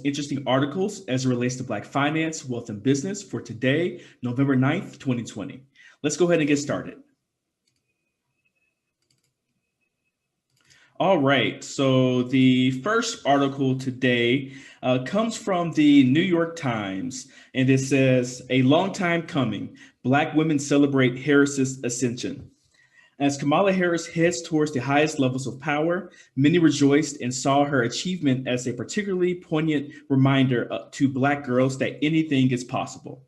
interesting articles as it relates to Black finance, wealth, and business for today, November 9th, 2020. Let's go ahead and get started. All right, so the first article today comes from the New York Times, and it says, "A long time coming, Black women celebrate Harris's ascension." As Kamala Harris heads towards the highest levels of power, many rejoiced and saw her achievement as a particularly poignant reminder to Black girls that anything is possible.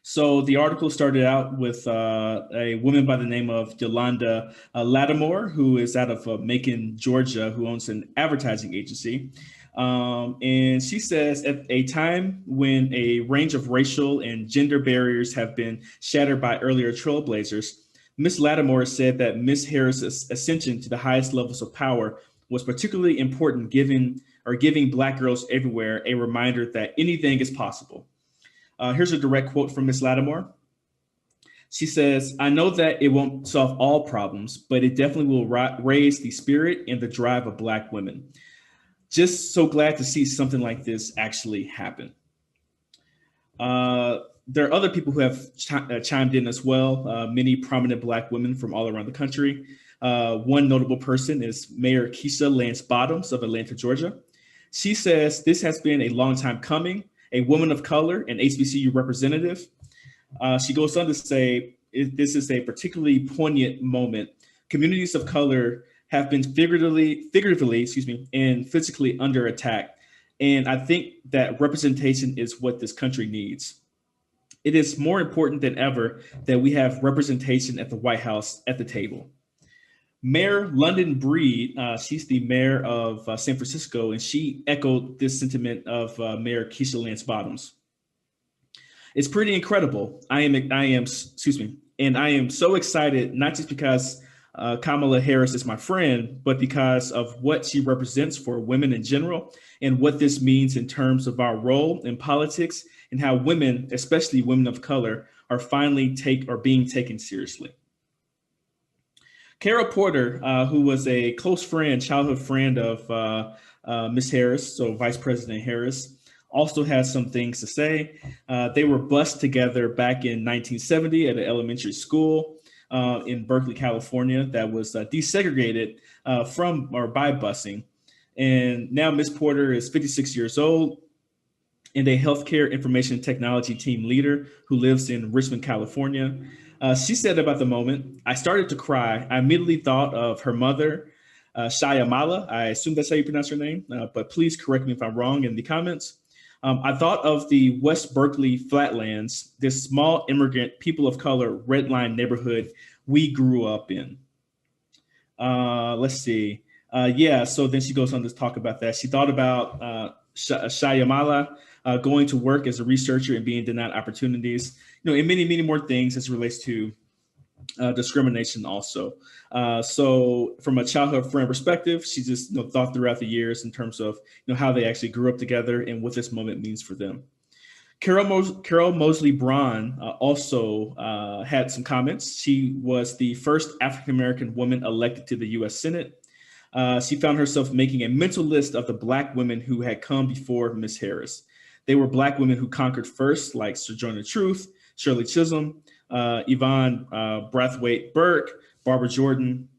So the article started out with a woman by the name of Yolanda Lattimore, who is out of Macon, Georgia, who owns an advertising agency. And she says, at a time when a range of racial and gender barriers have been shattered by earlier trailblazers, Miss Lattimore said that Miss Harris's ascension to the highest levels of power was particularly important, giving Black girls everywhere a reminder that anything is possible. Here's a direct quote from Miss Lattimore. She says, "I know that it won't solve all problems, but it definitely will raise the spirit and the drive of Black women. Just so glad to see something like this actually happen." There are other people who have chimed in as well, many prominent Black women from all around the country. One notable person is Mayor Keisha Lance Bottoms of Atlanta, Georgia. She says, "This has been a long time coming. A woman of color, an HBCU representative." She goes on to say, "This is a particularly poignant moment. Communities of color have been figuratively, and physically under attack. And I think that representation is what this country needs. It is more important than ever that we have representation at the White House at the table." Mayor London Breed, she's the mayor of San Francisco, and she echoed this sentiment of Mayor Keisha Lance Bottoms. "It's pretty incredible. And I am so excited, not just because Kamala Harris is my friend, but because of what she represents for women in general and what this means in terms of our role in politics and how women, especially women of color, are being taken seriously." Carol Porter, who was a close friend, childhood friend of Miss Harris, so Vice President Harris, also has some things to say. They were bused together back in 1970 at an elementary school in Berkeley, California, that was desegregated from or by busing. And now Miss Porter is 56 years old and a healthcare information technology team leader who lives in Richmond, California. She said about the moment, "I started to cry. I immediately thought of her mother, Shayamala. I assume that's how you pronounce her name, but please correct me if I'm wrong in the comments. I thought of the West Berkeley Flatlands, this small immigrant, people of color, red line neighborhood we grew up in." Let's see. Yeah, so then she goes on to talk about that. She thought about Shayamala going to work as a researcher and being denied opportunities, and many, many more things as it relates to discrimination also. So from a childhood friend perspective, she just thought throughout the years in terms of how they actually grew up together and what this moment means for them. Carol Mosley Braun also had some comments. She was the first African-American woman elected to the U.S. Senate. She found herself making a mental list of the Black women who had come before Miss Harris. They were Black women who conquered first, like Sojourner Truth, Shirley Chisholm, Yvonne Brathwaite Burke, Barbara Jordan.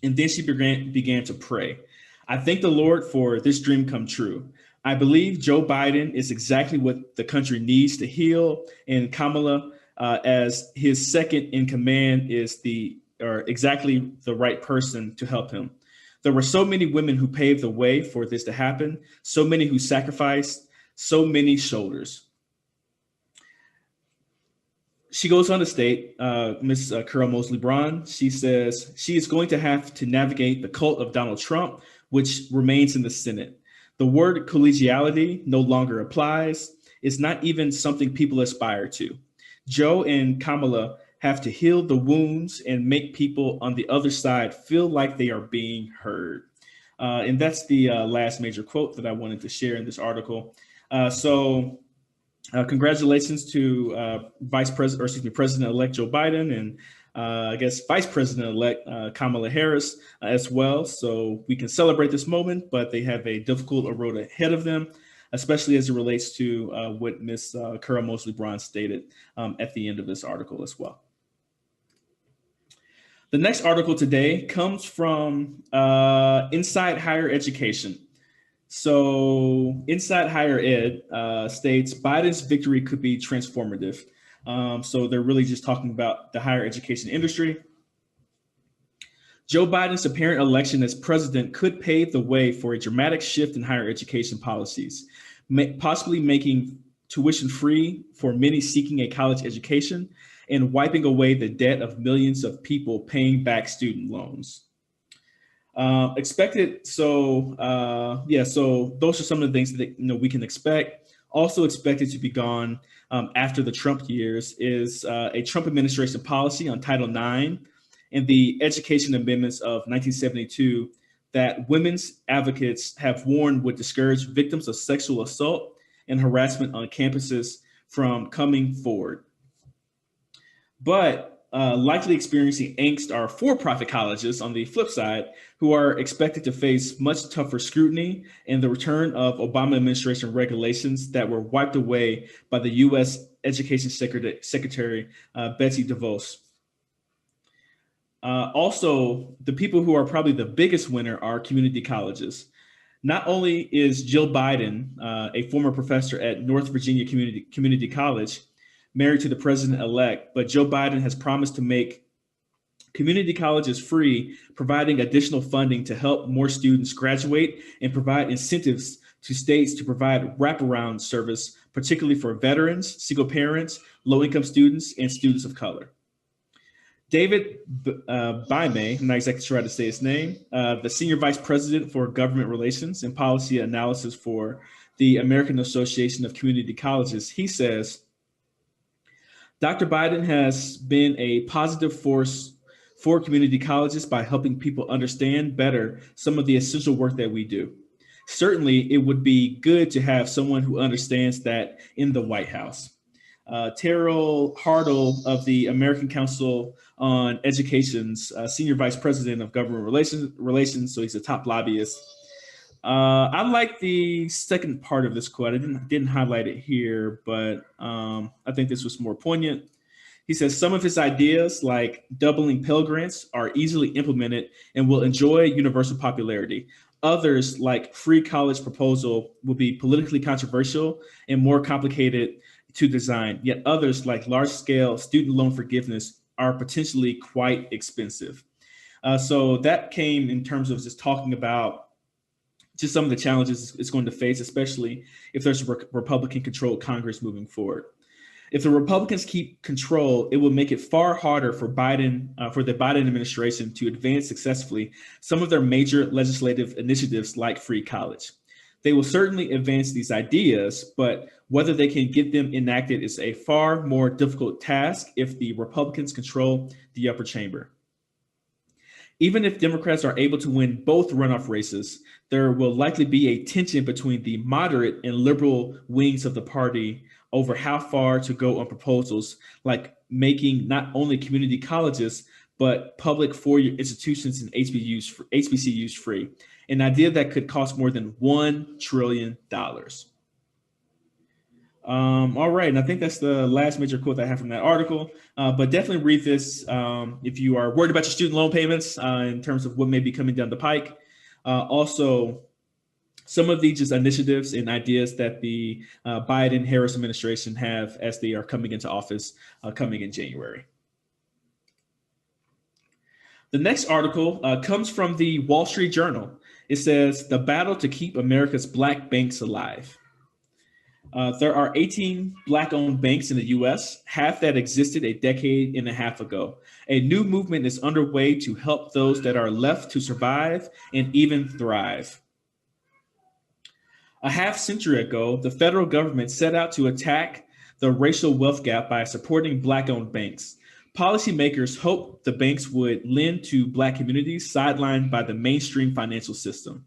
And then she began to pray. "I thank the Lord for this dream come true. I believe Joe Biden is exactly what the country needs to heal, and Kamala, as his second in command, is exactly the right person to help him. There were so many women who paved the way for this to happen, so many who sacrificed, so many shoulders." She goes on to state, Ms. Carol Mosley Braun, she says she is going to have to navigate the cult of Donald Trump, which remains in the Senate. The word collegiality no longer applies. It's not even something people aspire to. Joe and Kamala have to heal the wounds and make people on the other side feel like they are being heard. And that's the last major quote that I wanted to share in this article. Congratulations to President-elect Joe Biden and I guess, Vice President-elect Kamala Harris as well. So we can celebrate this moment, but they have a difficult road ahead of them, especially as it relates to what Ms. Kara Mosley Braun stated at the end of this article as well. The next article today comes from Inside Higher Education. So Inside Higher Ed states Biden's victory could be transformative. So they're really just talking about the higher education industry. Joe Biden's apparent election as president could pave the way for a dramatic shift in higher education policies, possibly making tuition free for many seeking a college education and wiping away the debt of millions of people paying back student loans. Expected. So those are some of the things that we can expect. Also expected to be gone after the Trump years is a Trump administration policy on Title IX and the education amendments of 1972 that women's advocates have warned would discourage victims of sexual assault and harassment on campuses from coming forward. But likely experiencing angst are for-profit colleges on the flip side, who are expected to face much tougher scrutiny and the return of Obama administration regulations that were wiped away by the U.S. Education Secretary Betsy DeVos. Also, the people who are probably the biggest winner are community colleges. Not only is Jill Biden, a former professor at North Virginia Community College, married to the president-elect, but Joe Biden has promised to make community colleges free, providing additional funding to help more students graduate and provide incentives to states to provide wraparound service, particularly for veterans, single parents, low-income students, and students of color. David Baime, I'm not exactly sure how to say his name, the Senior Vice President for Government Relations and Policy Analysis for the American Association of Community Colleges, he says, Dr. Biden has been a positive force for community colleges by helping people understand better some of the essential work that we do. Certainly, it would be good to have someone who understands that in the White House. Terrell Hartle of the American Council on Education's Senior Vice President of Government Relations, so he's a top lobbyist. I like the second part of this quote. I didn't highlight it here, but I think this was more poignant. He says some of his ideas, like doubling Pell Grants, are easily implemented and will enjoy universal popularity. Others, like free college proposal, will be politically controversial and more complicated to design. Yet others, like large-scale student loan forgiveness, are potentially quite expensive. So that came in terms of just talking about just some of the challenges it's going to face, especially if there's a Republican-controlled Congress moving forward. If the Republicans keep control, it will make it far harder for the Biden administration to advance successfully some of their major legislative initiatives like free college. They will certainly advance these ideas, but whether they can get them enacted is a far more difficult task if the Republicans control the upper chamber. Even if Democrats are able to win both runoff races, there will likely be a tension between the moderate and liberal wings of the party over how far to go on proposals like making not only community colleges, but public four-year institutions and HBCUs free, an idea that could cost more than $1 trillion. All right, and I think that's the last major quote I have from that article, but definitely read this if you are worried about your student loan payments in terms of what may be coming down the pike. Also, some of the just initiatives and ideas that the Biden-Harris administration have as they are coming into office coming in January. The next article comes from the Wall Street Journal. It says, the battle to keep America's black banks alive. There are 18 Black-owned banks in the U.S., half that existed a decade and a half ago. A new movement is underway to help those that are left to survive and even thrive. A half century ago, the federal government set out to attack the racial wealth gap by supporting Black-owned banks. Policymakers hoped the banks would lend to Black communities sidelined by the mainstream financial system.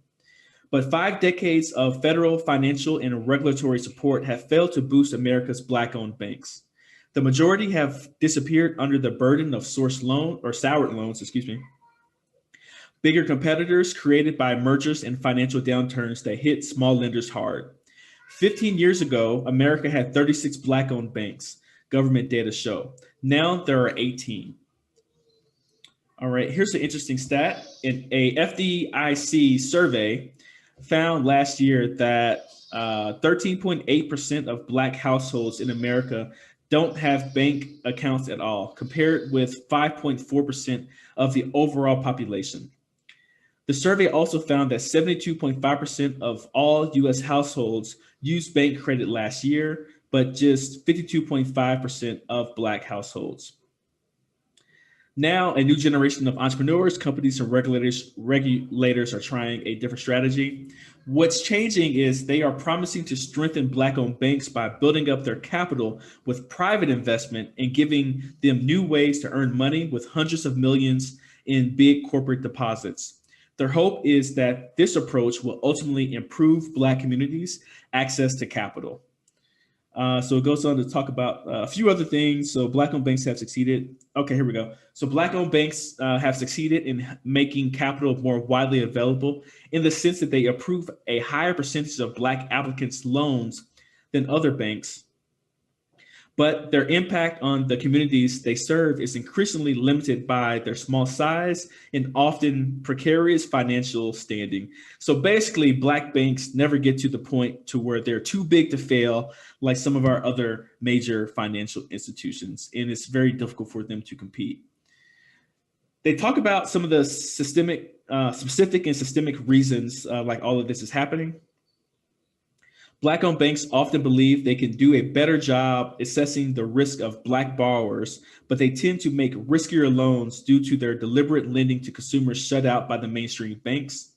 But 5 decades of federal financial and regulatory support have failed to boost America's Black-owned banks. The majority have disappeared under the burden of soured loans, excuse me. Bigger competitors created by mergers and financial downturns that hit small lenders hard. 15 years ago, America had 36 black-owned banks, government data show. Now there are 18. All right, here's an interesting stat. In a FDIC survey found last year that 13.8% of black households in America don't have bank accounts at all, compared with 5.4% of the overall population. The survey also found that 72.5% of all US households used bank credit last year, but just 52.5% of black households. Now, a new generation of entrepreneurs, companies, and regulators are trying a different strategy. What's changing is they are promising to strengthen black-owned banks by building up their capital with private investment and giving them new ways to earn money with hundreds of millions in big corporate deposits. Their hope is that this approach will ultimately improve black communities' access to capital. So it goes on to talk about a few other things. So black-owned banks have succeeded. Okay, here we go. So black-owned banks have succeeded in making capital more widely available in the sense that they approve a higher percentage of black applicants' loans than other banks. But their impact on the communities they serve is increasingly limited by their small size and often precarious financial standing. So basically, black banks never get to the point to where they're too big to fail, like some of our other major financial institutions, and it's very difficult for them to compete. They talk about some of the specific and systemic reasons like all of this is happening. Black-owned banks often believe they can do a better job assessing the risk of black borrowers, but they tend to make riskier loans due to their deliberate lending to consumers shut out by the mainstream banks.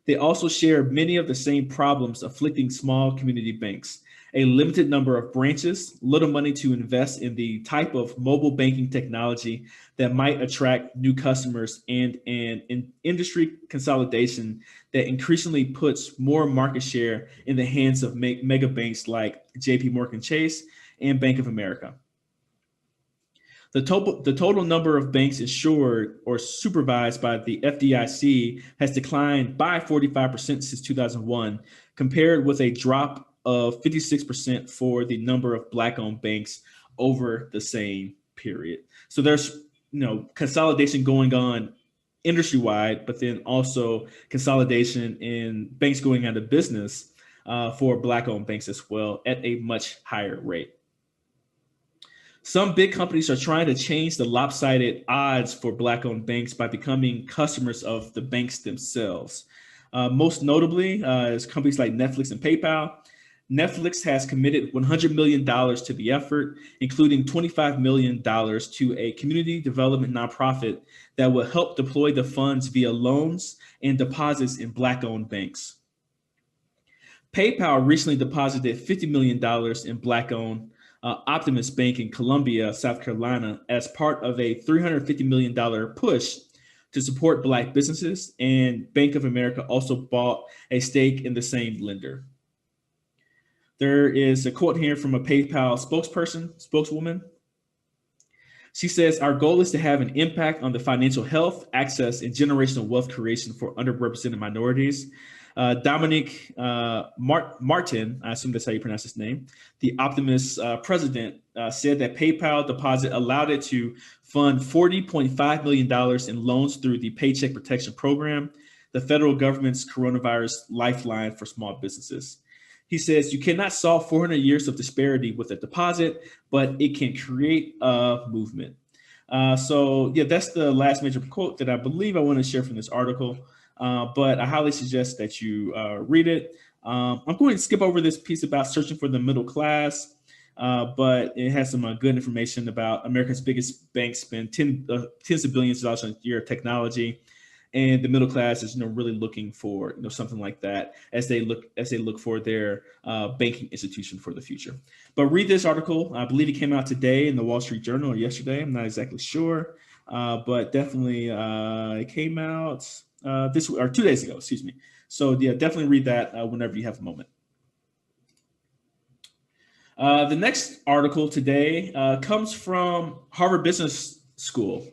They also share many of the same problems afflicting small community banks: a limited number of branches, little money to invest in the type of mobile banking technology that might attract new customers, and an industry consolidation that increasingly puts more market share in the hands of mega banks like JP Morgan Chase and Bank of America. The total number of banks insured or supervised by the FDIC has declined by 45% since 2001, compared with a drop of 56% for the number of black-owned banks over the same period. So there's consolidation going on industry-wide, but then also consolidation in banks going out of business for black-owned banks as well at a much higher rate. Some big companies are trying to change the lopsided odds for black-owned banks by becoming customers of the banks themselves. Most notably is companies like Netflix and PayPal. Netflix has committed $100 million to the effort, including $25 million to a community development nonprofit that will help deploy the funds via loans and deposits in black-owned banks. PayPal recently deposited $50 million in black-owned Optimus Bank in Columbia, South Carolina, as part of a $350 million push to support black businesses, and Bank of America also bought a stake in the same lender. There is a quote here from a PayPal spokeswoman. She says, "Our goal is to have an impact on the financial health, access, and generational wealth creation for underrepresented minorities." Dominic Martin, I assume that's how you pronounce his name, the Optimus president, said that PayPal deposit allowed it to fund $40.5 million in loans through the Paycheck Protection Program, the federal government's coronavirus lifeline for small businesses. He says, "You cannot solve 400 years of disparity with a deposit, but it can create a movement." So that's the last major quote that I believe I want to share from this article. But I highly suggest that you read it. I'm going to skip over this piece about searching for the middle class, but it has some good information about America's biggest banks spend tens of billions of dollars a year of technology, and the middle class is really looking for something like that as they look for their banking institution for the future. But read this article. I believe it came out today in the Wall Street Journal or yesterday. I'm not exactly sure, but definitely it came out this or 2 days ago. Excuse me. So definitely read that whenever you have a moment. The next article today comes from Harvard Business School.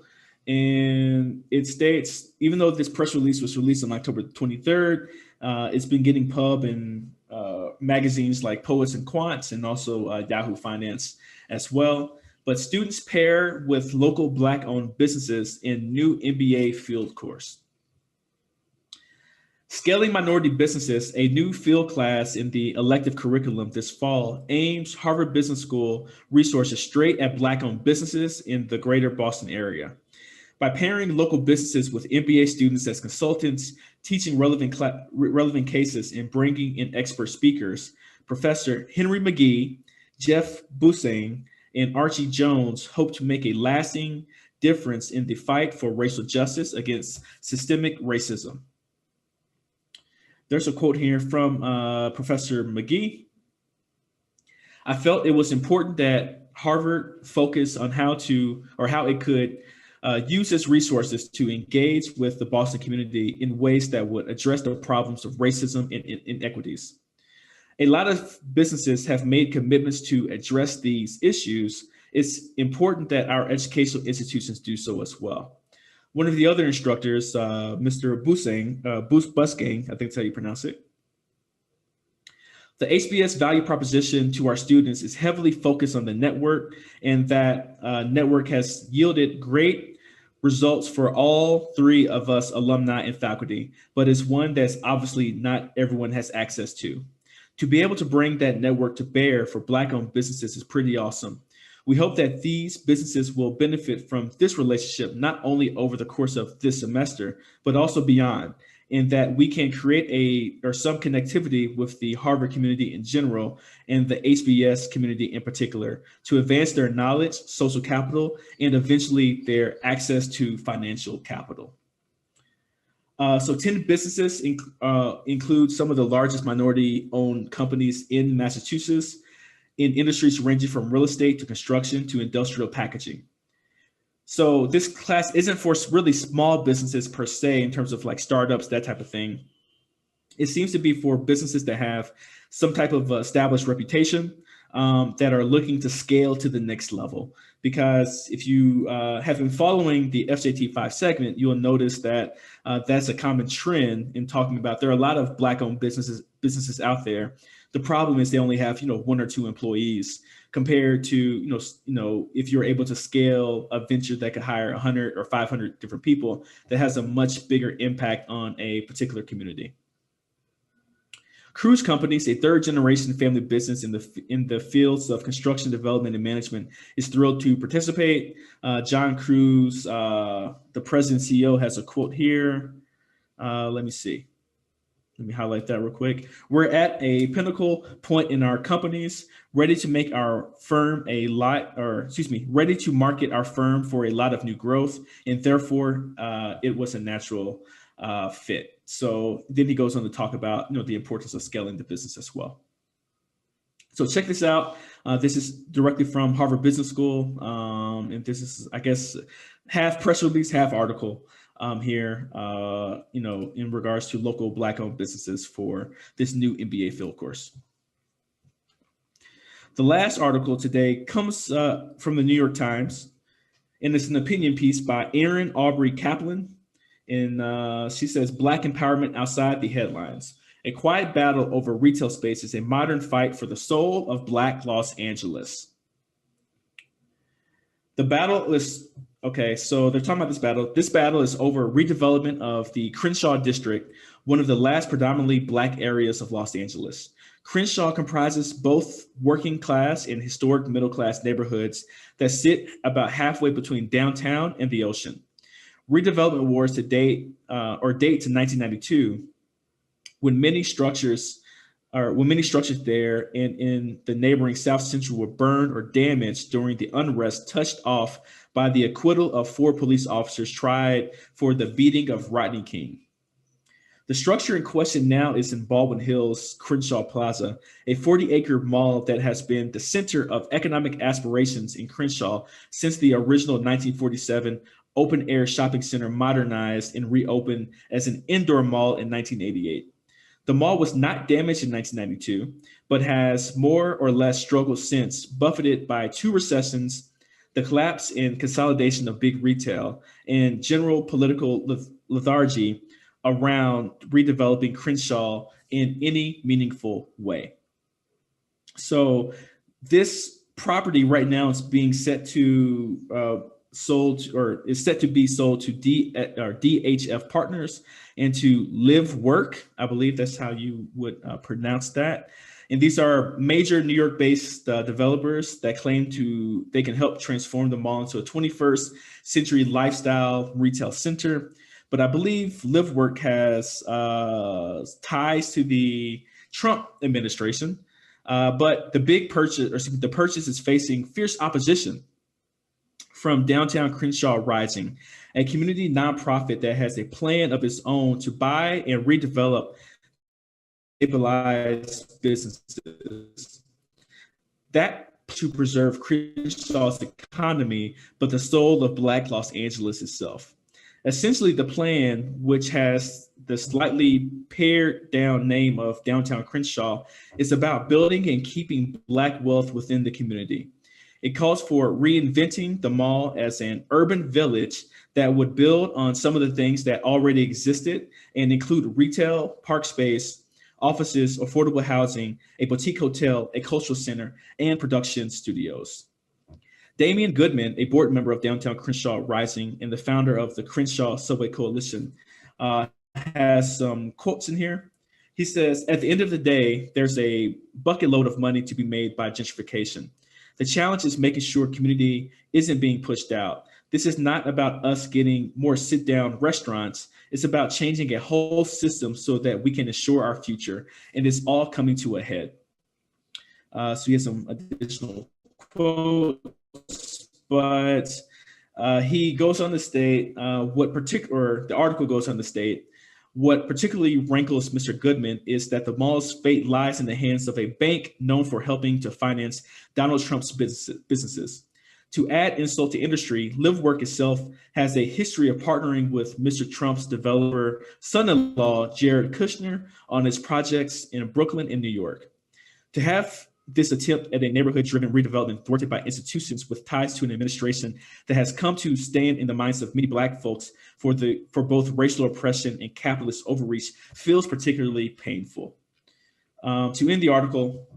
And it states, even though this press release was released on October 23rd, it's been getting pub in magazines like Poets and Quants and also Yahoo Finance as well. But students pair with local Black-owned businesses in new MBA field course. Scaling Minority Businesses, a new field class in the elective curriculum this fall, aims Harvard Business School resources straight at Black-owned businesses in the greater Boston area. By pairing local businesses with MBA students as consultants, teaching relevant cases, and bringing in expert speakers, Professor Henry McGee, Jeff Busang, and Archie Jones hope to make a lasting difference in the fight for racial justice against systemic racism. There's a quote here from Professor McGee. I felt it was important that Harvard focus on how it could use its resources to engage with the Boston community in ways that would address the problems of racism and inequities. A lot of businesses have made commitments to address these issues. It's important that our educational institutions do so as well. One of the other instructors, Mr. Busang, Busgang, I think that's how you pronounce it. The HBS value proposition to our students is heavily focused on the network, and that network has yielded great results for all three of us alumni and faculty, but it's one that's obviously not everyone has access to. To be able to bring that network to bear for Black-owned businesses is pretty awesome. We hope that these businesses will benefit from this relationship, not only over the course of this semester, but also beyond, and that we can create some connectivity with the Harvard community in general and the HBS community in particular to advance their knowledge, social capital, and eventually their access to financial capital. So 10 businesses include some of the largest minority-owned companies in Massachusetts, in industries ranging from real estate to construction to industrial packaging. So this class isn't for really small businesses per se in terms of like startups, that type of thing. It seems to be for businesses that have some type of established reputation that are looking to scale to the next level. Because if you have been following the FJT 5 segment, you'll notice that that's a common trend in talking about there are a lot of Black-owned businesses out there. The problem is they only have, one or two employees compared to, if you're able to scale a venture that could hire 100 or 500 different people, that has a much bigger impact on a particular community. Cruz Companies, a third-generation family business in the fields of construction, development, and management, is thrilled to participate. John Cruz, the president and CEO, has a quote here. Let me see. Let me highlight that real quick. We're at a pinnacle point in our companies, ready to market our firm for a lot of new growth, and therefore it was a natural fit. So then he goes on to talk about the importance of scaling the business as well. So check this out. This is directly from Harvard Business School, and this is, I guess, half press release, half article. Here, in regards to local Black-owned businesses for this new MBA field course. The last article today comes from the New York Times, and it's an opinion piece by Erin Aubrey Kaplan. And she says, Black empowerment outside the headlines. A quiet battle over retail space is a modern fight for the soul of Black Los Angeles. The battle is... Okay, so they're talking about this battle. This battle is over redevelopment of the Crenshaw district, one of the last predominantly Black areas of Los Angeles. Crenshaw comprises both working class and historic middle class neighborhoods that sit about halfway between downtown and the ocean. Redevelopment wars date to 1992, when many structures there and in the neighboring South Central were burned or damaged during the unrest touched off by the acquittal of 4 police officers tried for the beating of Rodney King. The structure in question now is in Baldwin Hills Crenshaw Plaza, a 40-acre mall that has been the center of economic aspirations in Crenshaw since the original 1947 open-air shopping center modernized and reopened as an indoor mall in 1988. The mall was not damaged in 1992, but has more or less struggled since, buffeted by two recessions, the collapse and consolidation of big retail, and general political lethargy around redeveloping Crenshaw in any meaningful way. So this property right now is being set to sold or is set to be sold to DHF Partners and to Live Work. I believe that's how you would pronounce that. And these are major New York-based developers that claim they can help transform the mall into a 21st century lifestyle retail center. But I believe Live Work has ties to the Trump administration. But the purchase is facing fierce opposition from Downtown Crenshaw Rising, a community nonprofit that has a plan of its own to buy and redevelop stabilized businesses. That to preserve Crenshaw's economy, but the soul of Black Los Angeles itself. Essentially, the plan, which has the slightly pared down name of Downtown Crenshaw, is about building and keeping Black wealth within the community. It calls for reinventing the mall as an urban village that would build on some of the things that already existed and include retail, park space, offices, affordable housing, a boutique hotel, a cultural center, and production studios. Damian Goodman, a board member of Downtown Crenshaw Rising and the founder of the Crenshaw Subway Coalition, has some quotes in here. He says, "At the end of the day, there's a bucket load of money to be made by gentrification. The challenge is making sure community isn't being pushed out. This is not about us getting more sit-down restaurants. It's about changing a whole system so that we can ensure our future. And it's all coming to a head." So he has some additional quotes, but he goes on to state the article goes on to state, what particularly rankles Mr. Goodman is that the mall's fate lies in the hands of a bank known for helping to finance Donald Trump's businesses. To add insult to industry, LiveWork itself has a history of partnering with Mr. Trump's developer son-in-law, Jared Kushner, on his projects in Brooklyn and New York. To have this attempt at a neighborhood-driven redevelopment thwarted by institutions with ties to an administration that has come to stand in the minds of many Black folks for both racial oppression and capitalist overreach feels particularly painful. To end the article,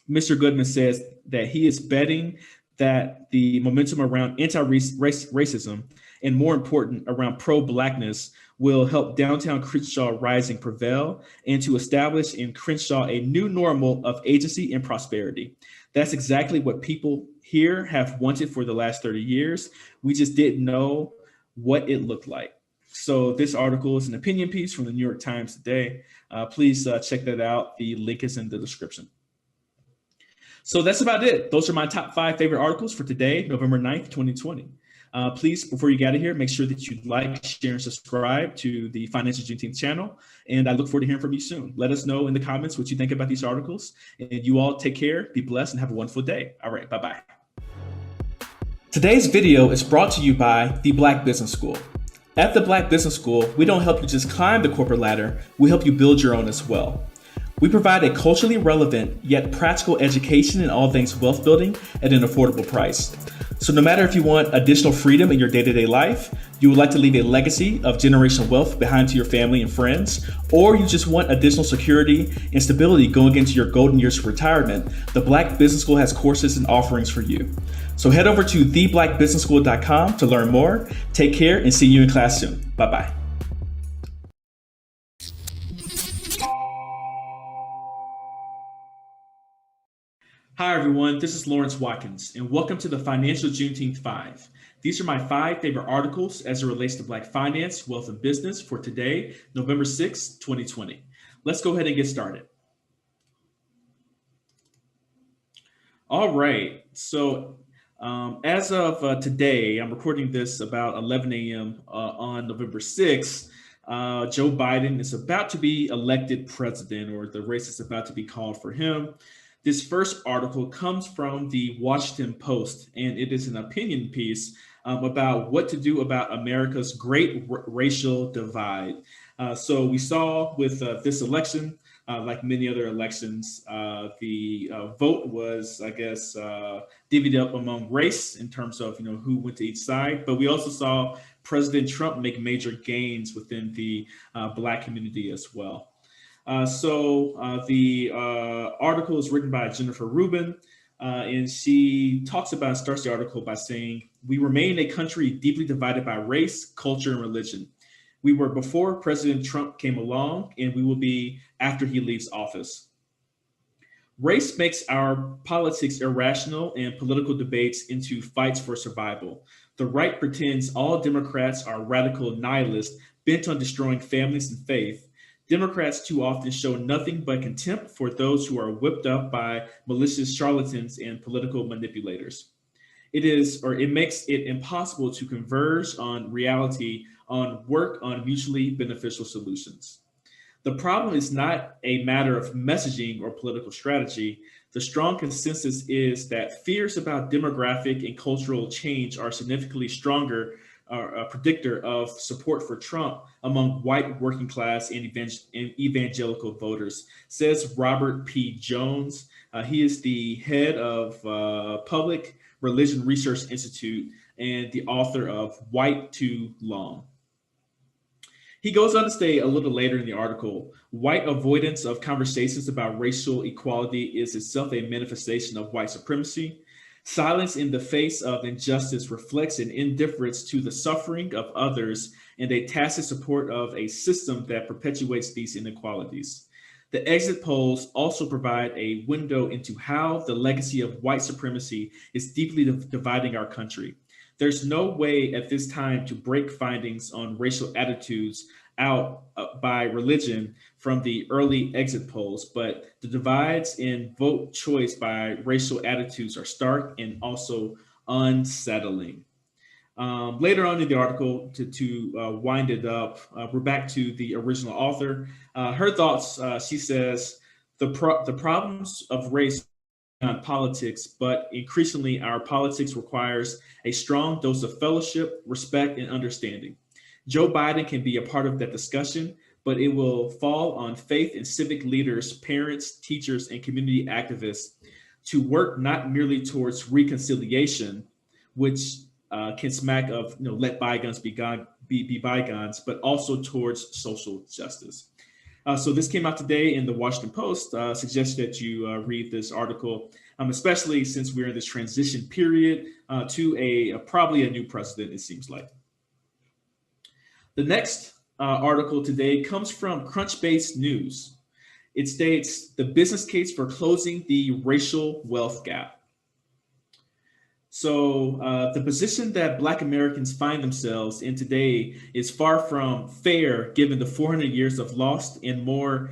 Mr. Goodman says that he is betting that the momentum around anti-racism and, more important, around pro-Blackness will help Downtown Crenshaw Rising prevail and to establish in Crenshaw a new normal of agency and prosperity. That's exactly what people here have wanted for the last 30 years. We just didn't know what it looked like. So this article is an opinion piece from the New York Times today. Please check that out. The link is in the description. So that's about it. Those are my top 5 favorite articles for today, November 9th, 2020. Please, before you get out of here, make sure that you like, share, and subscribe to the Financial Juneteenth channel. And I look forward to hearing from you soon. Let us know in the comments what you think about these articles. And you all take care, be blessed, and have a wonderful day. All right, bye-bye. Today's video is brought to you by the Black Business School. At the Black Business School, we don't help you just climb the corporate ladder, we help you build your own as well. We provide a culturally relevant yet practical education in all things wealth building at an affordable price. So no matter if you want additional freedom in your day-to-day life, you would like to leave a legacy of generational wealth behind to your family and friends, or you just want additional security and stability going into your golden years of retirement, the Black Business School has courses and offerings for you. So head over to theblackbusinessschool.com to learn more. Take care and see you in class soon. Bye-bye. Hi, everyone. This is Lawrence Watkins, and welcome to the Financial Juneteenth 5. These are my 5 favorite articles as it relates to Black finance, wealth, and business for today, November 6, 2020. Let's go ahead and get started. All right. So as of today, I'm recording this about 11 a.m. On November 6th. Joe Biden is about to be elected president, or the race is about to be called for him. This first article comes from the Washington Post, and it is an opinion piece about what to do about America's great racial divide. So we saw with this election, like many other elections, the vote was, I guess, divvied up among race in terms of who went to each side. But we also saw President Trump make major gains within the Black community as well. The article is written by Jennifer Rubin, and she starts the article by saying, "We remain a country deeply divided by race, culture, and religion. We were before President Trump came along, and we will be after he leaves office. Race makes our politics irrational and political debates into fights for survival. The right pretends all Democrats are radical nihilists bent on destroying families and faith. Democrats too often show nothing but contempt for those who are whipped up by malicious charlatans and political manipulators. It makes it impossible to converge on reality, on work on mutually beneficial solutions. The problem is not a matter of messaging or political strategy. The strong consensus is that fears about demographic and cultural change are significantly stronger a predictor of support for Trump among white working class and evangelical voters, says Robert P. Jones. He is the head of Public Religion Research Institute and the author of White Too Long. He goes on to say a little later in the article, white avoidance of conversations about racial equality is itself a manifestation of white supremacy. Silence in the face of injustice reflects an indifference to the suffering of others and a tacit support of a system that perpetuates these inequalities. The exit polls also provide a window into how the legacy of white supremacy is deeply dividing our country. There's no way at this time to break findings on racial attitudes out by religion from the early exit polls, but the divides in vote choice by racial attitudes are stark and also unsettling. Later on in the article, to wind it up, we're back to the original author. Her thoughts, she says, the problems of race on politics, but increasingly our politics requires a strong dose of fellowship, respect, and understanding. Joe Biden can be a part of that discussion, but it will fall on faith and civic leaders, parents, teachers, and community activists to work not merely towards reconciliation, which can smack of let bygones be bygones, but also towards social justice. So this came out today in the Washington Post. Suggest that you read this article, especially since we're in this transition period to probably a new president, it seems like. The next article today comes from Crunchbase News. It states the business case for closing the racial wealth gap. So the position that Black Americans find themselves in today is far from fair, given the 400 years of lost and more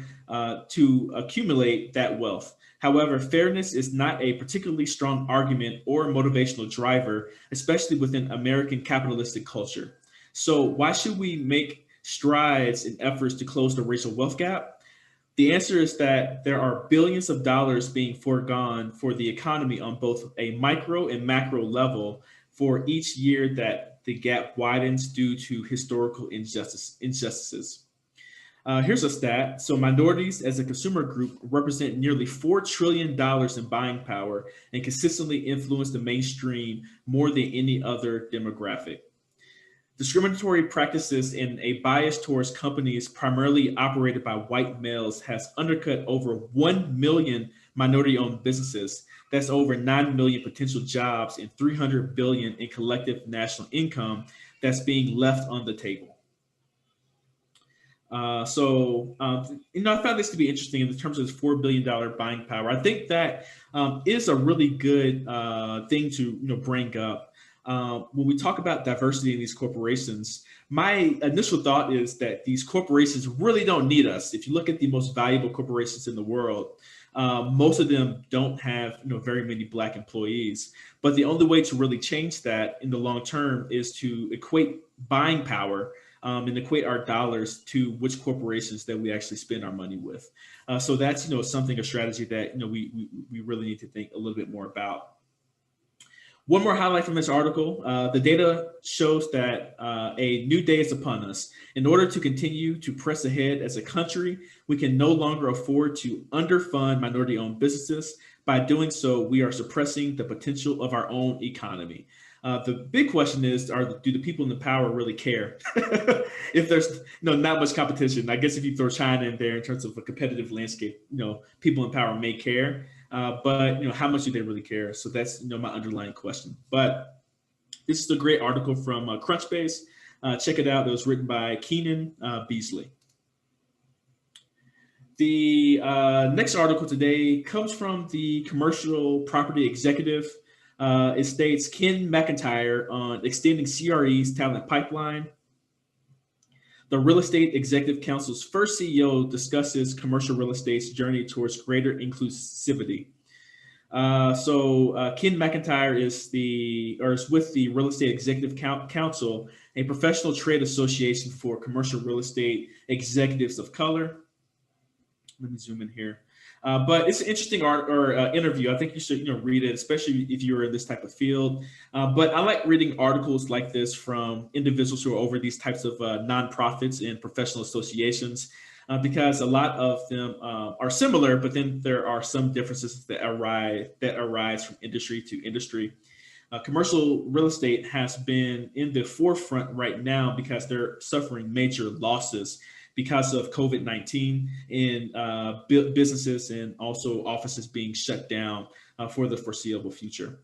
to accumulate that wealth. However, fairness is not a particularly strong argument or motivational driver, especially within American capitalistic culture. So why should we make strides in efforts to close the racial wealth gap? The answer is that there are billions of dollars being foregone for the economy on both a micro and macro level for each year that the gap widens due to historical injustices. Here's a stat. So minorities as a consumer group represent nearly $4 trillion in buying power and consistently influence the mainstream more than any other demographic. Discriminatory practices and a bias towards companies primarily operated by white males has undercut over 1 million minority-owned businesses. That's over 9 million potential jobs and 300 billion in collective national income that's being left on the table. I found this to be interesting in terms of this $4 billion buying power. I think that is a really good thing to bring up. When we talk about diversity in these corporations, my initial thought is that these corporations really don't need us. If you look at the most valuable corporations in the world, most of them don't have very many Black employees. But the only way to really change that in the long term is to equate buying power and equate our dollars to which corporations that we actually spend our money with. So that's a strategy that we really need to think a little bit more about. One more highlight from this article. The data shows that a new day is upon us. In order to continue to press ahead as a country, we can no longer afford to underfund minority-owned businesses. By doing so, we are suppressing the potential of our own economy. The big question is, do the people in the power really care? If there's not much competition, I guess if you throw China in there in terms of a competitive landscape, people in power may care. But how much do they really care? So that's my underlying question. But this is a great article from Crunchbase. Check it out. It was written by Keenan Beasley. The next article today comes from the Commercial Property Executive. It states Ken McIntyre on extending CRE's talent pipeline. The Real Estate Executive Council's first CEO discusses commercial real estate's journey towards greater inclusivity. So Ken McIntyre is with the Real Estate Executive Council, a professional trade association for commercial real estate executives of color. Let me zoom in here. But it's an interesting interview. I think you should read it, especially if you're in this type of field. But I like reading articles like this from individuals who are over these types of nonprofits and professional associations, because a lot of them are similar, but then there are some differences that arise from industry to industry. Commercial real estate has been in the forefront right now because they're suffering major losses because of COVID-19 and businesses and also offices being shut down for the foreseeable future.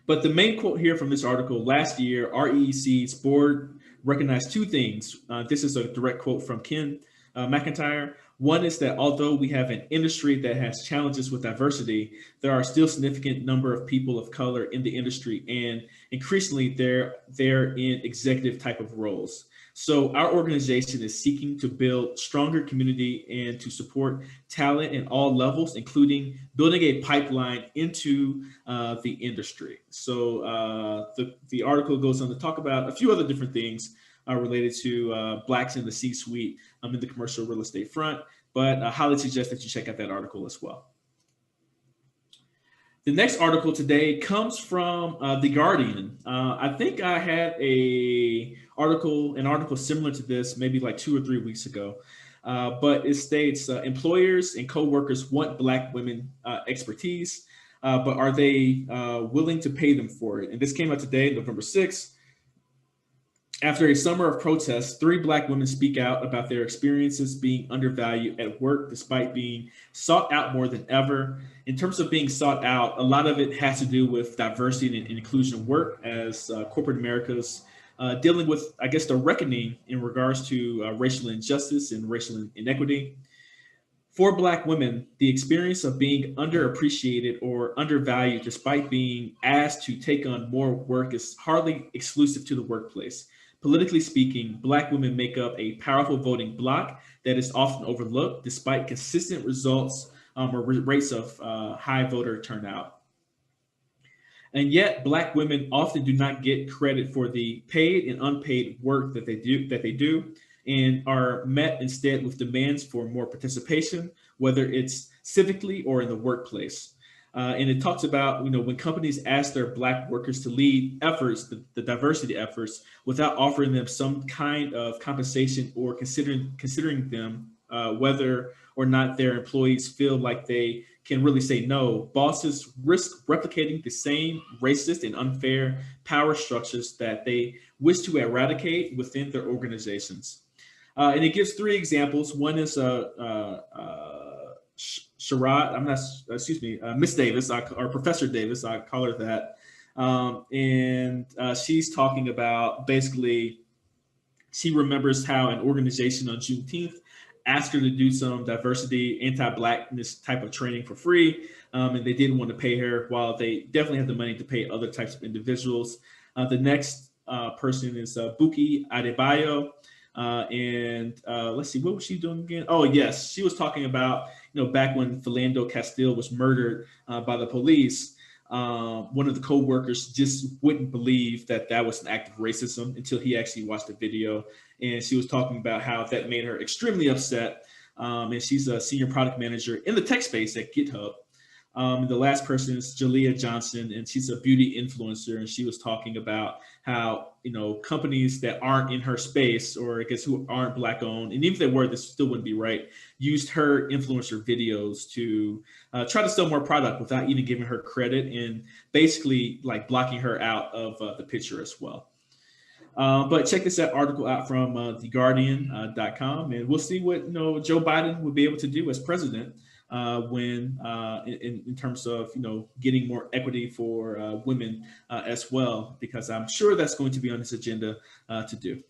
But the main quote here from this article: last year, REEC's board recognized two things. This is a direct quote from Ken McIntyre. One is that although we have an industry that has challenges with diversity, there are still a significant number of people of color in the industry, and increasingly they're in executive type of roles. So our organization is seeking to build stronger community and to support talent in all levels, including building a pipeline into the industry. So the article goes on to talk about a few other different things related to Blacks in the C-suite in the commercial real estate front, but I highly suggest that you check out that article as well. The next article today comes from The Guardian. I think I had an article similar to this maybe like 2 or 3 weeks ago, but it states employers and coworkers want Black women expertise, but are they willing to pay them for it? And this came out today, November 6th. After a summer of protests, 3 Black women speak out about their experiences being undervalued at work despite being sought out more than ever. In terms of being sought out, a lot of it has to do with diversity and inclusion work as corporate America's dealing with, I guess, the reckoning in regards to racial injustice and racial inequity. For Black women, the experience of being underappreciated or undervalued despite being asked to take on more work is hardly exclusive to the workplace. Politically speaking, Black women make up a powerful voting bloc that is often overlooked despite consistent results or rates of high voter turnout. And yet, Black women often do not get credit for the paid and unpaid work that they do, and are met instead with demands for more participation, whether it's civically or in the workplace. And it talks about, when companies ask their Black workers to lead efforts, the diversity efforts, without offering them some kind of compensation or considering them whether or not their employees feel like they can really say no, bosses risk replicating the same racist and unfair power structures that they wish to eradicate within their organizations. And it gives 3 examples. One is Miss Davis, or Professor Davis, I call her that. And she's talking about, basically, she remembers how an organization on Juneteenth asked her to do some diversity, anti-Blackness type of training for free. And they didn't want to pay her, while they definitely have the money to pay other types of individuals. The next person is Buki Adebayo. And let's see, what was she doing again? Oh, yes, she was talking about, back when Philando Castile was murdered by the police, one of the co-workers just wouldn't believe that was an act of racism until he actually watched the video. And she was talking about how that made her extremely upset. And she's a senior product manager in the tech space at GitHub. The last person is Jalea Johnson, and she's a beauty influencer, and she was talking about how companies that aren't in her space, or I guess who aren't Black owned, and even if they were, this still wouldn't be right, used her influencer videos to try to sell more product without even giving her credit, and basically like blocking her out of the picture as well. But check this article out from theguardian.com, and we'll see what Joe Biden would be able to do as president when in terms of getting more equity for women as well, because I'm sure that's going to be on his agenda to do.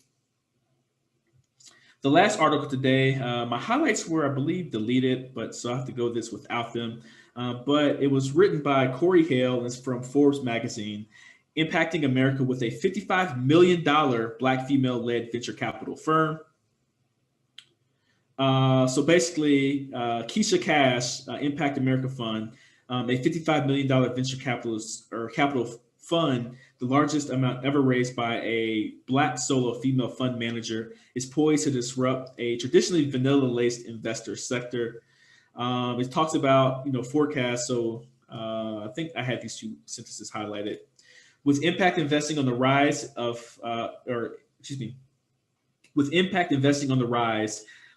The last article today, my highlights were, I believe, deleted, but so I have to go this without them. But it was written by Corey Hale, and it's from Forbes magazine, impacting America with a $55 million Black female-led venture capital firm. So basically, Keisha Cash, Impact America Fund, a $55 million venture capital fund, the largest amount ever raised by a Black solo female fund manager, is poised to disrupt a traditionally vanilla-laced investor sector. It talks about forecasts. So I think I had these two sentences highlighted. With impact investing on the rise,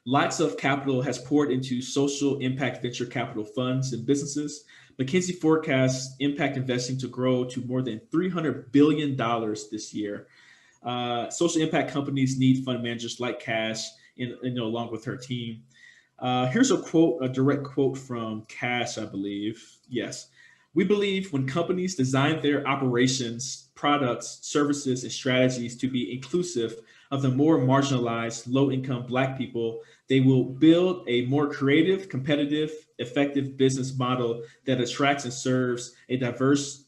lots of capital has poured into social impact venture capital funds and businesses. McKinsey forecasts impact investing to grow to more than $300 billion this year. Social impact companies need fund managers like Cash, along with her team. Here's a direct quote from Cash, I believe. Yes. We believe when companies design their operations, products, services, and strategies to be inclusive of the more marginalized, low-income Black people, they will build a more creative, competitive, effective business model that attracts and serves a diverse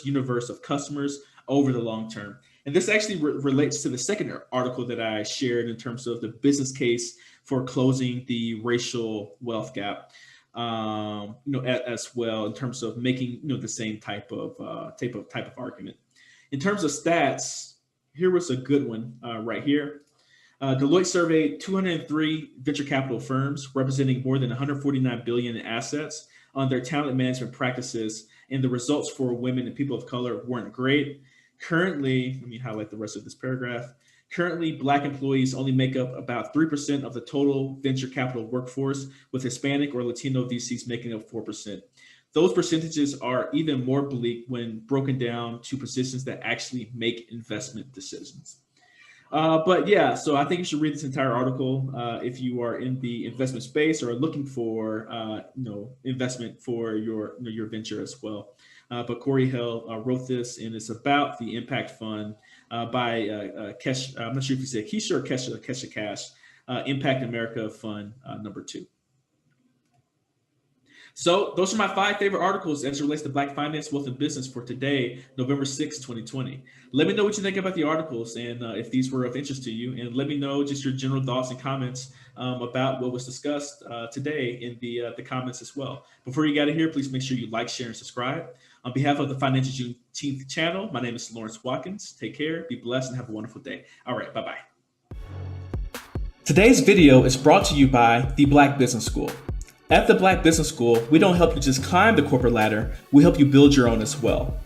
universe of customers over the long term. And this actually relates to the second article that I shared in terms of the business case for closing the racial wealth gap. As well, in terms of making the same type of argument. In terms of stats, here was a good one right here. Deloitte surveyed 203 venture capital firms representing more than 149 billion in assets on their talent management practices, and the results for women and people of color weren't great. Currently, let me highlight the rest of this paragraph. Currently, Black employees only make up about 3% of the total venture capital workforce, with Hispanic or Latino VCs making up 4%. Those percentages are even more bleak when broken down to positions that actually make investment decisions. But yeah, so I think you should read this entire article if you are in the investment space or are looking for investment for your venture as well. But Corey Hale wrote this, and it's about the Impact Fund by Kesh. I'm not sure if you said Keisha or Kesha Cash, Impact America Fund number 2. So those are my 5 favorite articles as it relates to Black finance, wealth, and business for today, November 6, 2020. Let me know what you think about the articles and if these were of interest to you. And let me know just your general thoughts and comments about what was discussed today in the comments as well. Before you get out of here, please make sure you like, share, and subscribe. On behalf of the Financial Juneteenth channel, my name is Lawrence Watkins. Take care, be blessed, and have a wonderful day. All right, bye-bye. Today's video is brought to you by the Black Business School. At the Black Business School, we don't help you just climb the corporate ladder, we help you build your own as well.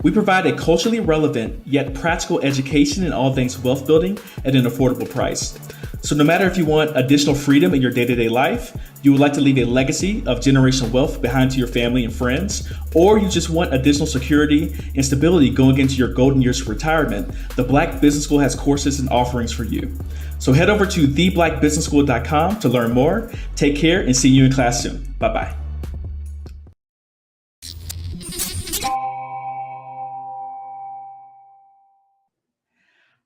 We provide a culturally relevant yet practical education in all things wealth building at an affordable price. So no matter if you want additional freedom in your day-to-day life, you would like to leave a legacy of generational wealth behind to your family and friends, or you just want additional security and stability going into your golden years of retirement, the Black Business School has courses and offerings for you. So head over to theblackbusinessschool.com to learn more. Take care and see you in class soon. Bye-bye.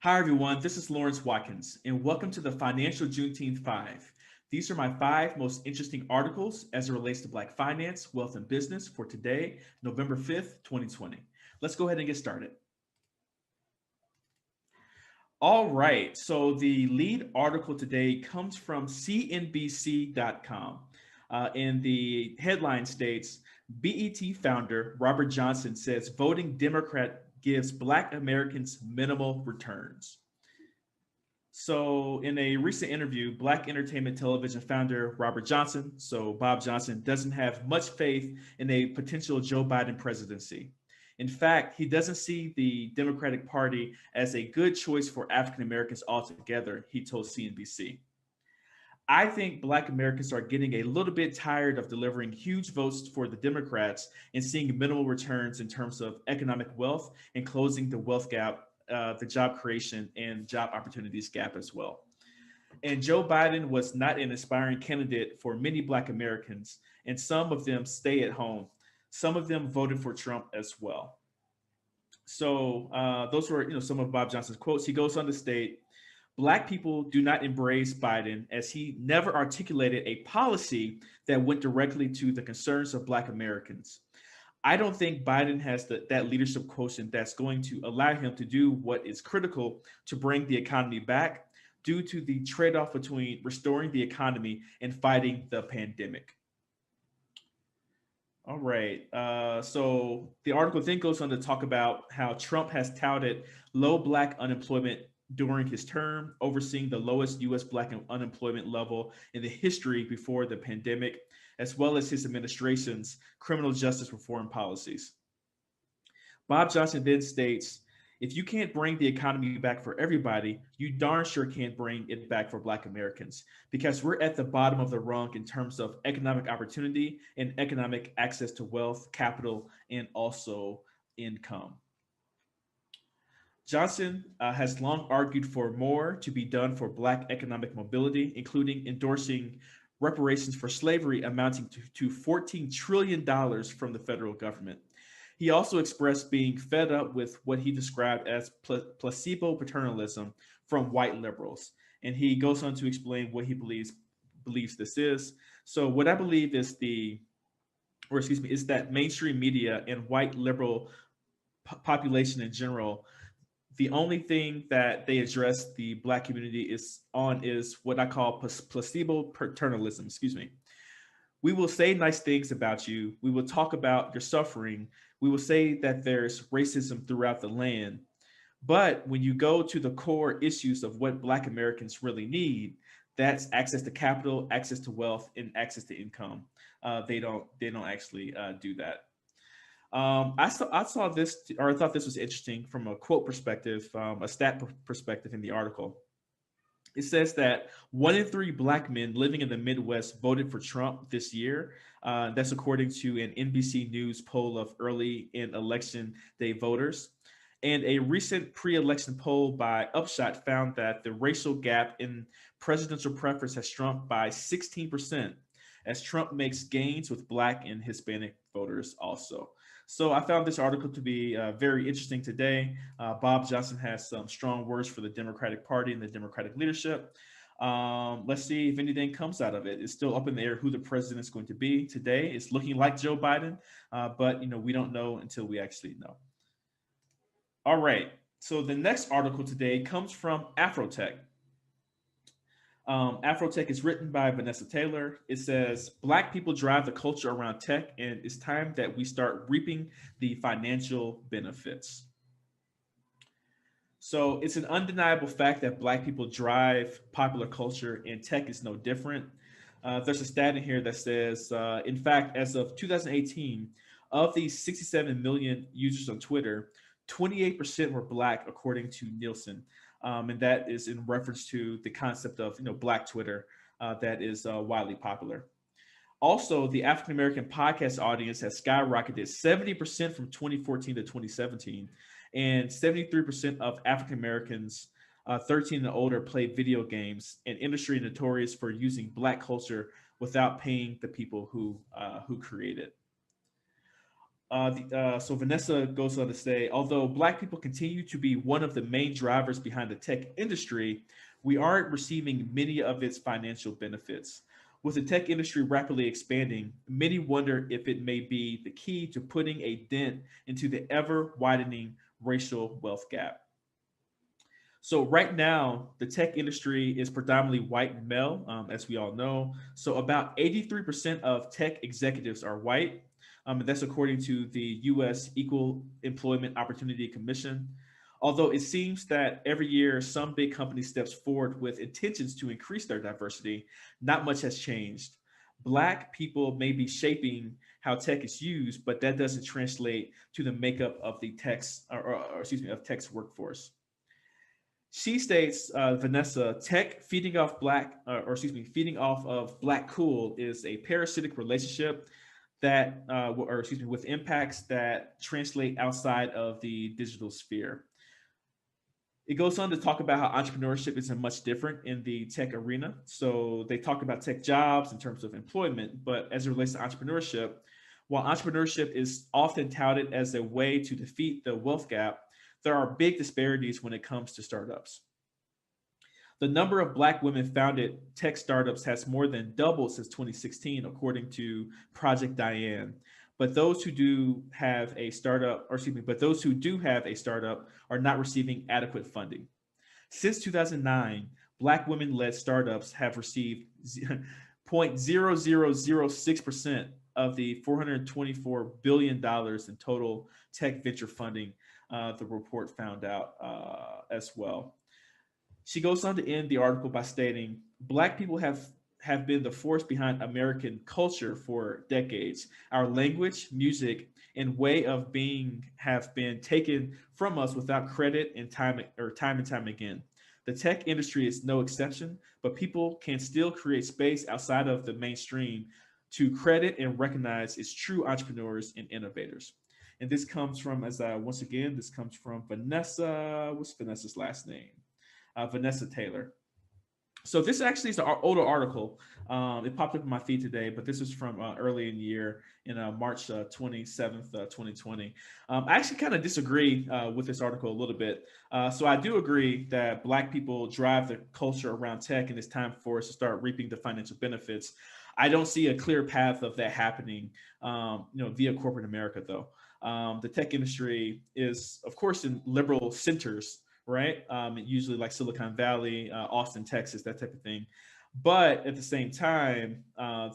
Hi, everyone. This is Lawrence Watkins, and welcome to the Financial Juneteenth 5. These are my 5 most interesting articles as it relates to Black finance, wealth, and business for today, November 5th, 2020. Let's go ahead and get started. All right, so the lead article today comes from CNBC.com, and the headline states, BET founder Robert Johnson says voting Democrat gives Black Americans minimal returns. So, in a recent interview, Black entertainment television founder Robert Johnson, so Bob Johnson, doesn't have much faith in a potential Joe Biden presidency. In fact, he doesn't see the Democratic Party as a good choice for African Americans altogether, he told CNBC. I think Black Americans are getting a little bit tired of delivering huge votes for the Democrats and seeing minimal returns in terms of economic wealth and closing the wealth gap, the job creation and job opportunities gap as well. And Joe Biden was not an inspiring candidate for many Black Americans, and some of them stay at home. Some of them voted for Trump as well. So those were, some of Bob Johnson's quotes. He goes on to state, Black people do not embrace Biden as he never articulated a policy that went directly to the concerns of Black Americans. I don't think Biden has that leadership quotient that's going to allow him to do what is critical to bring the economy back due to the trade off between restoring the economy and fighting the pandemic. All right. So the article then goes on to talk about how Trump has touted low Black unemployment during his term, overseeing the lowest U.S. Black unemployment level in the history before the pandemic, as well as his administration's criminal justice reform policies. Bob Johnson then states, if you can't bring the economy back for everybody, you darn sure can't bring it back for Black Americans because we're at the bottom of the rung in terms of economic opportunity and economic access to wealth, capital, and also income. Johnson has long argued for more to be done for Black economic mobility, including endorsing reparations for slavery amounting to $14 trillion from the federal government. He also expressed being fed up with what he described as placebo paternalism from white liberals. And he goes on to explain what he believes this is. So what I believe is is that mainstream media and white liberal population in general, the only thing that they address the Black community is what I call placebo paternalism. Excuse me. We will say nice things about you. We will talk about your suffering. We will say that there's racism throughout the land. But when you go to the core issues of what Black Americans really need, that's access to capital, access to wealth, and access to income. They don't actually do that. I saw this, or I thought this was interesting from a quote perspective, a stat perspective in the article. It says that 1 in 3 Black men living in the Midwest voted for Trump this year. That's according to an NBC News poll of early in election day voters. And a recent pre-election poll by Upshot found that the racial gap in presidential preference has shrunk by 16% as Trump makes gains with Black and Hispanic voters also. So I found this article to be very interesting today. Bob Johnson has some strong words for the Democratic Party and the Democratic leadership. Let's see if anything comes out of it. It's still up in the air who the president is going to be today. It's looking like Joe Biden, but we don't know until we actually know. All right. So the next article today comes from AfroTech. AfroTech is written by Vanessa Taylor. It says, Black people drive the culture around tech, and it's time that we start reaping the financial benefits. So it's an undeniable fact that Black people drive popular culture, and tech is no different. There's a stat in here that says, in fact, as of 2018, of the 67 million users on Twitter, 28% were Black, according to Nielsen. And that is in reference to the concept of Black Twitter that is widely popular. Also, the African American podcast audience has skyrocketed 70% from 2014 to 2017, and 73% of African Americans 13 and older play video games, an industry notorious for using Black culture without paying the people who create it. So Vanessa goes on to say, although Black people continue to be one of the main drivers behind the tech industry, we aren't receiving many of its financial benefits. With the tech industry rapidly expanding, many wonder if it may be the key to putting a dent into the ever widening racial wealth gap. So right now, the tech industry is predominantly white and male, as we all know. So about 83% of tech executives are white. And that's according to the U.S. Equal Employment Opportunity Commission. Although it seems that every year some big company steps forward with intentions to increase their diversity, not much has changed. Black people may be shaping how tech is used, but that doesn't translate to the makeup of the tech's, or excuse me, of tech's workforce. She states, Vanessa, tech feeding off feeding off of black cool is a parasitic relationship that, or excuse me, with impacts that translate outside of the digital sphere. It goes on to talk about how entrepreneurship isn't much different in the tech arena. So they talk about tech jobs in terms of employment, but as it relates to entrepreneurship, while entrepreneurship is often touted as a way to defeat the wealth gap, there are big disparities when it comes to startups. The number of Black women founded tech startups has more than doubled since 2016, according to Project Diane. But those who do have a startup, or excuse me, but those who do have a startup are not receiving adequate funding. Since 2009, Black women-led startups have received 0.0006% of the $424 billion in total tech venture funding, the report found out as well. She goes on to end the article by stating, Black people have been the force behind American culture for decades. Our language, music, and way of being have been taken from us without credit and time and time again. The tech industry is no exception, but people can still create space outside of the mainstream to credit and recognize its true entrepreneurs and innovators. And this comes from, once again, this comes from Vanessa. What's Vanessa's last name? Vanessa Taylor. So this actually is an older article. It popped up in my feed today, but this is from early in the year, in March 27th, 2020. I actually kind of disagree with this article a little bit. So I do agree that Black people drive the culture around tech, and it's time for us to start reaping the financial benefits. I don't see a clear path of that happening, via corporate America, though. The tech industry is, of course, in liberal centers, right? Usually like Silicon Valley, Austin, Texas, that type of thing. But at the same time,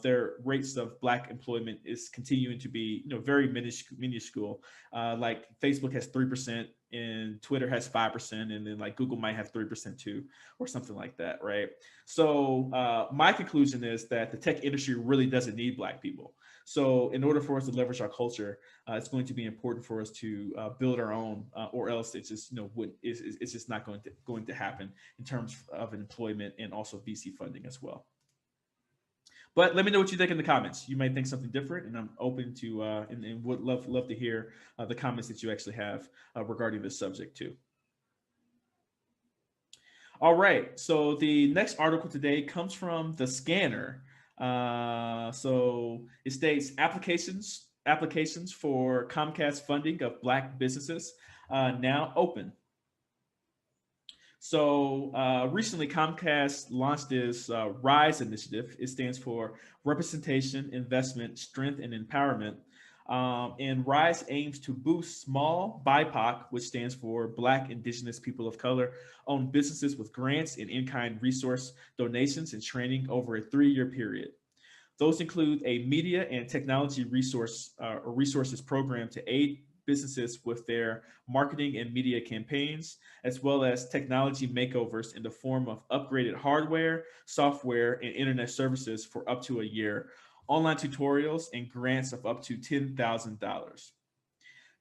their rates of Black employment is continuing to be, very minuscule. Like Facebook has 3%, and Twitter has 5%, and then like Google might have 3% too, or something like that, right? So my conclusion is that the tech industry really doesn't need Black people. So in order for us to leverage our culture, it's going to be important for us to build our own, or else it's just it's just not going to happen in terms of employment and also VC funding as well. But let me know what you think in the comments. You might think something different, and I'm open to and would love to hear the comments that you actually have regarding this subject too. All right, so the next article today comes from the Scanner. So it states applications for Comcast funding of Black businesses now open. So recently, Comcast launched this RISE initiative. It stands for Representation, Investment, Strength, and Empowerment. And RISE aims to boost small BIPOC, which stands for Black, Indigenous, People of Color, owned businesses with grants and in-kind resource donations and training over a 3-year period. Those include a media and technology resources program to aid businesses with their marketing and media campaigns, as well as technology makeovers in the form of upgraded hardware, software, and internet services for up to a year, online tutorials, and grants of up to $10,000.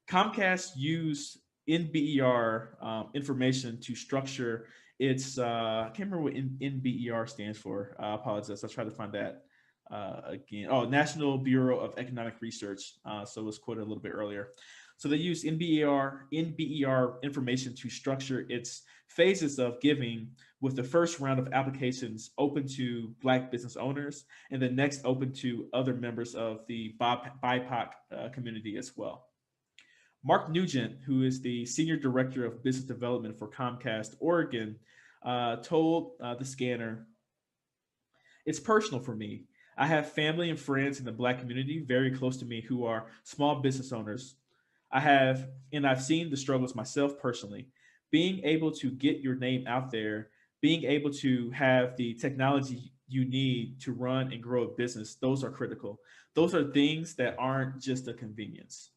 Comcast used NBER information to structure its, I can't remember what NBER stands for. I apologize. I'll try to find that again. Oh, National Bureau of Economic Research. So it was quoted a little bit earlier. So they used NBER information to structure its phases of giving, with the first round of applications open to Black business owners, and the next open to other members of the BIPOC community as well. Mark Nugent, who is the Senior Director of Business Development for Comcast Oregon, told the Scanner, "It's personal for me. I have family and friends in the Black community very close to me who are small business owners. I've seen the struggles myself personally. Being able to get your name out there, being able to have the technology you need to run and grow a business, those are critical. Those are things that aren't just a convenience."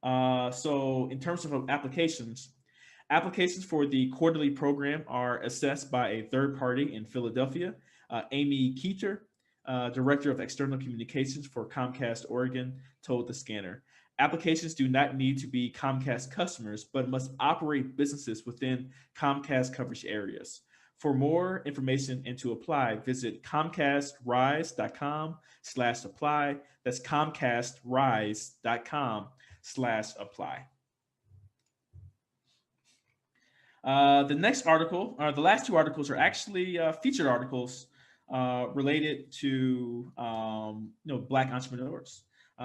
So in terms of applications, Applications for the quarterly program are assessed by a third party in Philadelphia. Amy Keeter, Director of External Communications for Comcast Oregon, told the scanner. Applications do not need to be Comcast customers, but must operate businesses within Comcast coverage areas. For more information and to apply, visit comcastrise.com/apply. That's comcastrise.com/apply. The next article, the last two articles are actually featured articles related to Black entrepreneurs.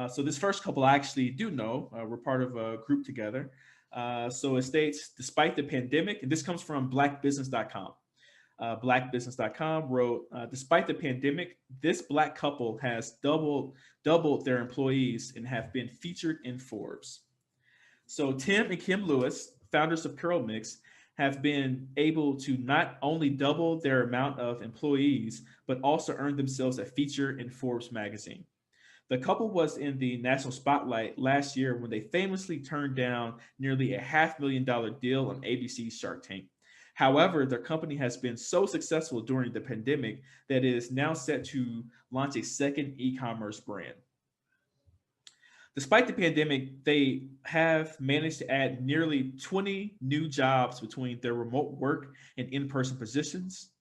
So this first couple I actually do know. We're part of a group together. So it states, despite the pandemic, and this comes from blackbusiness.com. Blackbusiness.com wrote, despite the pandemic, this Black couple has doubled their employees and have been featured in Forbes. So Tim and Kim Lewis, founders of Curl Mix, have been able to not only double their amount of employees, but also earn themselves a feature in Forbes magazine. The couple was in the national spotlight last year when they famously turned down nearly a $500,000 deal on ABC's Shark Tank. However, their company has been so successful during the pandemic that it is now set to launch a second e-commerce brand. Despite the pandemic, they have managed to add nearly 20 new jobs between their remote work and in-person positions.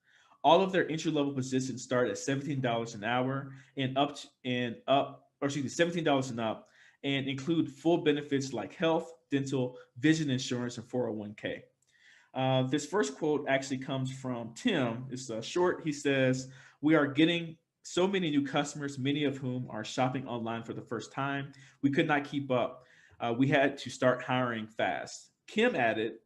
All of their entry-level positions start at $17 an hour and $17 and up, and include full benefits like health, dental, vision insurance, and 401k. This first quote actually comes from Tim. It's short. He says, "We are getting so many new customers, many of whom are shopping online for the first time. We could not keep up. We had to start hiring fast." Kim added,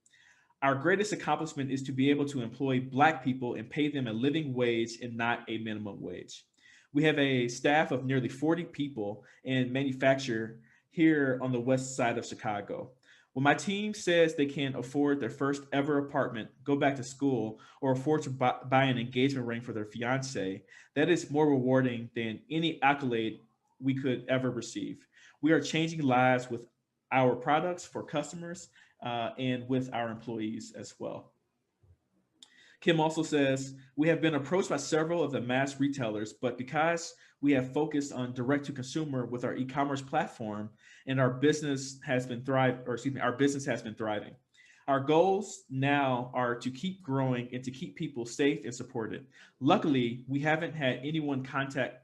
"Our greatest accomplishment is to be able to employ Black people and pay them a living wage and not a minimum wage. We have a staff of nearly 40 people in manufacture here on the west side of Chicago. When my team says they can afford their first ever apartment, go back to school, or afford to buy an engagement ring for their fiance, that is more rewarding than any accolade we could ever receive. We are changing lives with our products for customers and with our employees as well." Kim also says, "We have been approached by several of the mass retailers, but because we have focused on direct to consumer with our e-commerce platform, and our business has been thriving. Our goals now are to keep growing and to keep people safe and supported. Luckily, we haven't had anyone contract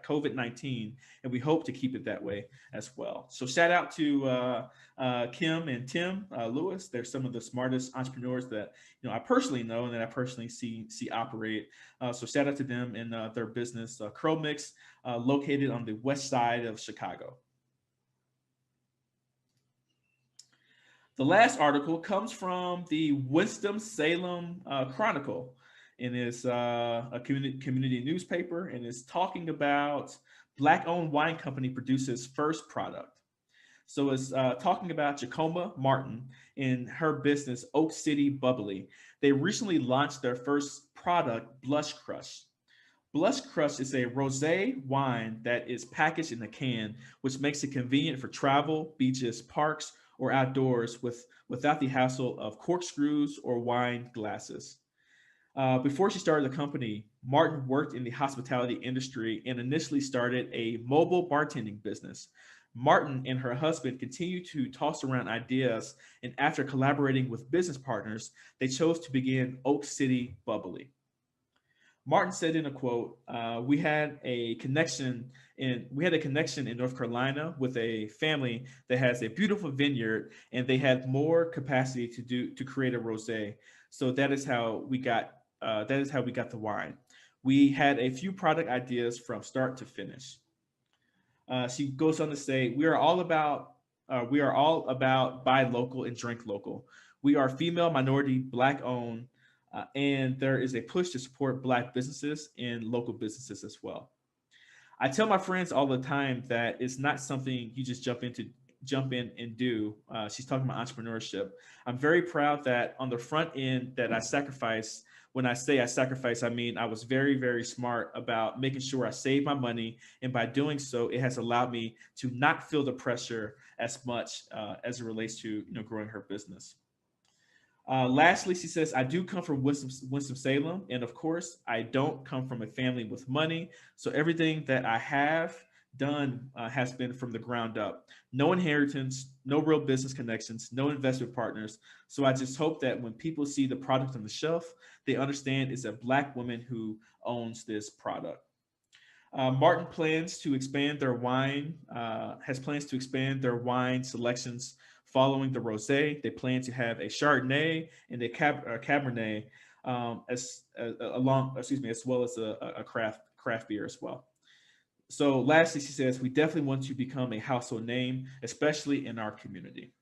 COVID-19, and we hope to keep it that way as well." So shout out to Kim and Tim Lewis. They're some of the smartest entrepreneurs that I personally know and that I personally see operate. So shout out to them and their business, Curl Mix, located on the west side of Chicago. The last article comes from the Winston-Salem Chronicle, and it's a community newspaper, and it's talking about Black-owned wine company produces first product. So it's talking about Jacoma Martin and her business, Oak City Bubbly. They recently launched their first product, Blush Crush. Blush Crush is a rosé wine that is packaged in a can, which makes it convenient for travel, beaches, parks, or outdoors without the hassle of corkscrews or wine glasses. Before she started the company, Martin worked in the hospitality industry and initially started a mobile bartending business. Martin and her husband continued to toss around ideas, and after collaborating with business partners, they chose to begin Oak City Bubbly. Martin said in a quote, "We had a connection in North Carolina with a family that has a beautiful vineyard, and they had more capacity to create a rosé. So that is how we got the wine. We had a few product ideas from start to finish." She goes on to say, we are all about buy local and drink local. We are female, minority, Black owned, and there is a push to support Black businesses and local businesses as well. I tell my friends all the time that it's not something you just jump in and do. She's talking about entrepreneurship. I'm very proud that on the front end that I sacrificed. When I say I sacrificed, I mean I was very, very smart about making sure I saved my money. And by doing so, it has allowed me to not feel the pressure as much as it relates to growing her business. Lastly, she says, I do come from Winston-Salem, and of course, I don't come from a family with money. So everything that I have done has been from the ground up. No inheritance, no real business connections, no investment partners. So I just hope that when people see the product on the shelf, they understand it's a Black woman who owns this product. Martin plans to expand their wine, has plans to expand their wine selections following the rosé. They plan to have a Chardonnay and a Cabernet, as well as a craft beer as well. So lastly, she says, we definitely want to become a household name, especially in our community.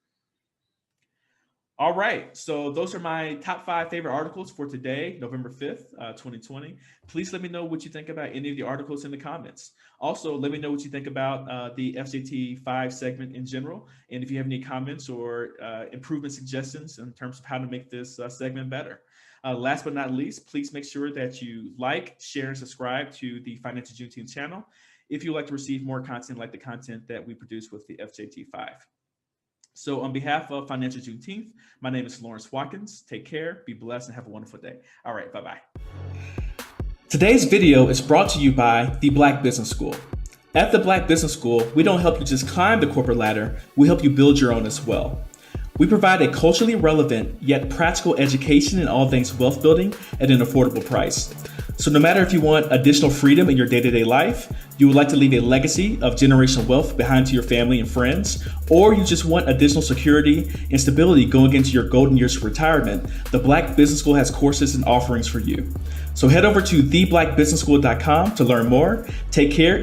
All right, so those are my top 5 favorite articles for today, November 5th, 2020. Please let me know what you think about any of the articles in the comments. Also, let me know what you think about the FJT 5 segment in general. And if you have any comments or improvement suggestions in terms of how to make this segment better. Last but not least, please make sure that you like, share, and subscribe to the Financial Juneteenth channel if you'd like to receive more content like the content that we produce with the FJT 5. So on behalf of Financial Juneteenth, my name is Lawrence Watkins. Take care, be blessed, and have a wonderful day. All right, bye-bye. Today's video is brought to you by the Black Business School. At the Black Business School, we don't help you just climb the corporate ladder, we help you build your own as well. We provide a culturally relevant yet practical education in all things wealth building at an affordable price. So no matter if you want additional freedom in your day-to-day life, you would like to leave a legacy of generational wealth behind to your family and friends, or you just want additional security and stability going into your golden years of retirement, the Black Business School has courses and offerings for you. So head over to theblackbusinessschool.com to learn more. Take care.